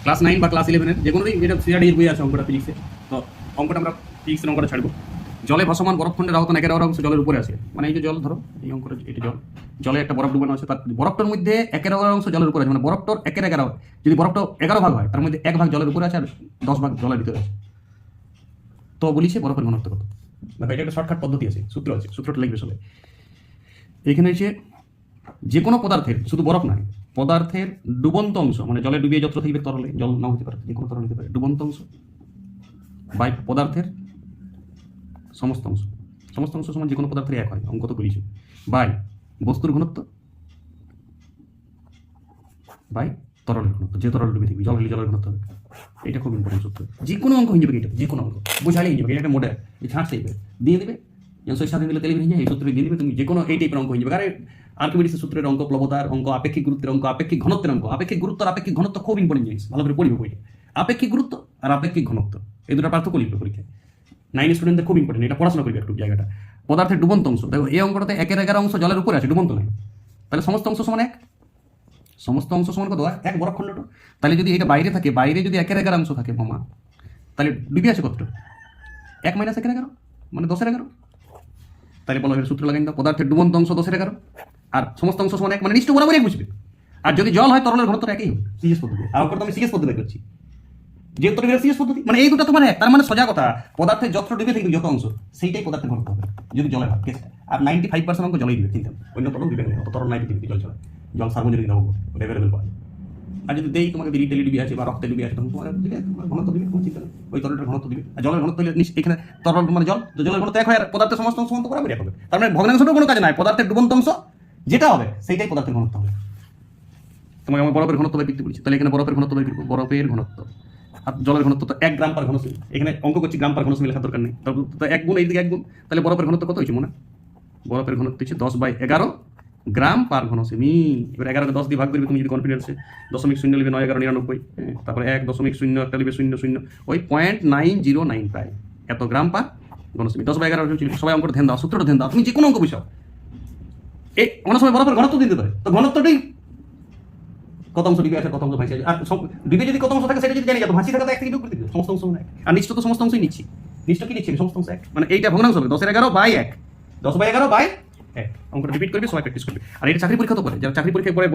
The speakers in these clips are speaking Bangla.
ক্লাস 9 বা ক্লাস 11 এর যে কোনো এটা সিআরডির বই আছে অঙ্কটা ফিজিক্সে। তো অঙ্কটা আমরা ফিজিক্সের অঙ্কটা ছাড়বো। জলে ভাসমান বরফখণ্ডের আয়তন 1/11 অংশ জলের উপরে আছে। মানে এই যে জল ধরো এই অঙ্কটা, এটা জল, জলে একটা বরফ ডুবানো আছে, তার বরফটার মধ্যে 1/11 অংশ জলের উপরে আছে। মানে বরফটার 1/11, যদি বরফটা 11 ভাগ হয় তার মধ্যে 1 ভাগ জলের উপরে আছে আর 10 ভাগ জলের ভিতরে আছে। তো বলিছে বরফের ঘনত্ব কত। দেখো এটা একটা শর্টকাট পদ্ধতি আছে, সূত্র আছে, সূত্রটা লিখবে সবাই। এখানে হচ্ছে যে কোনো পদার্থের, শুধু বরফ নয়, পদার্থের ডুবন্ত অংশ, মানে জলে ডুবিয়ে যত্র থাকবে তরলে, জল নাও হতে পারে, যে কোনো তরল হতে পারে, ডুবন্ত অংশ বাই পদার্থের সমস্ত অংশ, সমস্ত অংশ সমান যে কোনো পদার্থের এক হয়, অঙ্ক তো করেছি, বাই বস্তুর ঘনত্ব বাই তরলের ঘনত্ব, যে তরল ডুবে থাকবে, জল হলে জলের ঘনত্ব হবে। এটা খুব ইম্পর্টেন্ট সূত্র, যে কোনো অঙ্ক হয়ে যাবে, এটা যে কোনো অঙ্ক বোঝালেই হয়ে যাবে। এটা একটা মোডে এই ছাঁচ টাইপে দিয়ে দেবে, যেমন সাথে দিলে তেলে ভেঙে যায়, এই সূত্রে দিয়ে দেবে, তুমি যে কোনো এই টাইপের অঙ্ক হয়ে যাবে। আরে আর্কিমিডিসের সূত্রের অঙ্ক, প্লবতার অঙ্ক, আপেক্ষিক গুরুত্বের অঙ্ক, আপেক্ষিক ঘনত্বের অঙ্ক। আপেক্ষিক গুরুত্ব আর আপেক্ষিক ঘনত্ব খুব ইম্পর্টেন্ট জিনিস, ভালো করে পড়িবে বইটা। আপেক্ষিক গুরুত্ব আর আপেক্ষিক ঘনত্ব এই দুটো পার্থক্য লিখবে পরীক্ষায়। 9 স্টুডেন্টদের খুব ইম্পর্টেন্ট, এটা পড়াশোনা করবে একটু জায়গাটা। পদার্থের ডুবন্ত অংশ, দেখো এই অঙ্কটাতে 1/11 অংশ জলের উপরে আছে, ডুবন্ত নয়, তাহলে সমস্ত অংশ সমান 1, সমস্ত অংশ সমান কত, 1 বরফখণ্ডটা। তাহলে যদি এটা বাইরে থাকে, বাইরে যদি 1/11 অংশ থাকে মামা, তাহলে ডুবে আছে কতটা, 1 - 1/11 মানে 10/11। তাহলে বলো এর সূত্র লাগাই দাও, পদার্থের ডুবন্ত অংশ 10/11 আর সমস্ত অংশ সমান 1, মানে নিশ্চয় বরাবরই বুঝবে। আর যদি জল হয় তরলের ঘনত্ব একই হবে, সিএস পদ্ধতি। আর ওপর তো আমি সিএস পদ্ধতি বের করছি, যেহেতু তোর সিএস পদ্ধতি, মানে এই দুটো তোমার এক, তার মানে সোজা কথা, পদার্থের যত ডুবে থাকবে যত অংশ, সেইটাই পদার্থের ঘনত্ব হবে যদি জলে হয় কেসটা। আর 95% অঙ্ক জলেই দিবে, চিন্তা অন্য তরল দিবে না, অত তরল নাই পৃথিবীতে জল ছাড়া। জল সার্বজনীন দেবো, অ্যাভেলেবেল পাওয়া যায়। আর যদি দেই তোমাকে বিড়ি টেলি ডুবে আছে বা রক্তে ডুবে আছে, তখন তোমার দিবে, তোমার ঘনত্ব দিবে, কোনো চিন্তা নেই, ওই তরলটার ঘনত্ব দিবে। আর জলের ঘনত্ব হলে এখানে তরল মানে জল, তো জলের ঘনত্ব এক হয় আর পদার্থের সমস্ত অংশ সমান বরাবর এক হবে। তার মানে ভগ্নাংশটাও কোনো কাজ নাই, পদার্থের ডুবন্ত অংশ যেটা হবে সেইটাই পদার্থের ঘনত্ব হবে। তোমাকে আমি বরফের ঘনত্ব বের করতে বলেছি, তাহলে এখানে বরফের ঘনত্ব বের করবো, বরফের ঘনত্ব। আর জলের ঘনত্ব তো 1 গ্রাম পার ঘনসেমি, এখানে অঙ্ক করছি গ্রাম পার ঘনসেমি লেখার দরকার নেই, তো 1 গুণ এইদিকে 1 গুণ, তাহলে বরফের ঘনত্ব কত হয়েছে মনে, বরফের ঘনত্ব হচ্ছে 10/11 গ্রাম পার ঘনসেমি। এবার 11কে 10 দিয়ে ভাগ করবে তুমি যদি কনফিডেন্সে, 0.0 লিখবে 9 11 99, তারপরে 1.0 একটা লিখবে 0.0, ওই 0.909 প্রায় এত গ্রাম পার ঘনসেমি। 10/11 হচ্ছে। সবাই অঙ্কটা ধ্যান দাও, সূত্রটা ধ্যান দাও, তুমি যে কোনো অঙ্ক বুঝাও এই অনেক সময় বরফের ঘনত্ব দিতে পারে, তো ঘনত্বটাই কত অংশ ডিবে আছে, কত অংশ ভাসি আছে, আর ডিবে যদি কত অংশ থাকে সেটা যদি জানি যাবো, ভাসি থাকা তো এক থেকে যোগ করে দিবে, সমস্ত অংশ এক। আর নিশ্চয় তো সমস্ত অংশই নিচ্ছি, নিশ্চয় কি নিচ্ছি, সমস্ত অংশ এক, মানে এইটা ভগ্নাংশ হবে 10/11/1, 10/11/1 অঙ্কটা রিপিট করবে, সবাই প্র্যাকটিস করবে। আর এটা চাকরি পরীক্ষা তো পড়ে, যারা চাকরি পরীক্ষায় পড়ে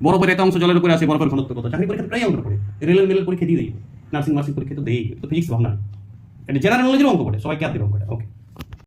বরফের এত অংশ জলের উপরে আছে, বরফের ঘনত্ব কত, চাকরি পরীক্ষা প্রায় অঙ্ক পড়ে, রেলের মেলের পরীক্ষা দিয়ে দেয়, নার্সিং পরীক্ষা তো দেয়, তো ফিজিক্স ভাবনা, এটা জেনারেল নলেজের অঙ্ক পড়ে, সবাই কে দেবে অঙ্কটা। ওকে।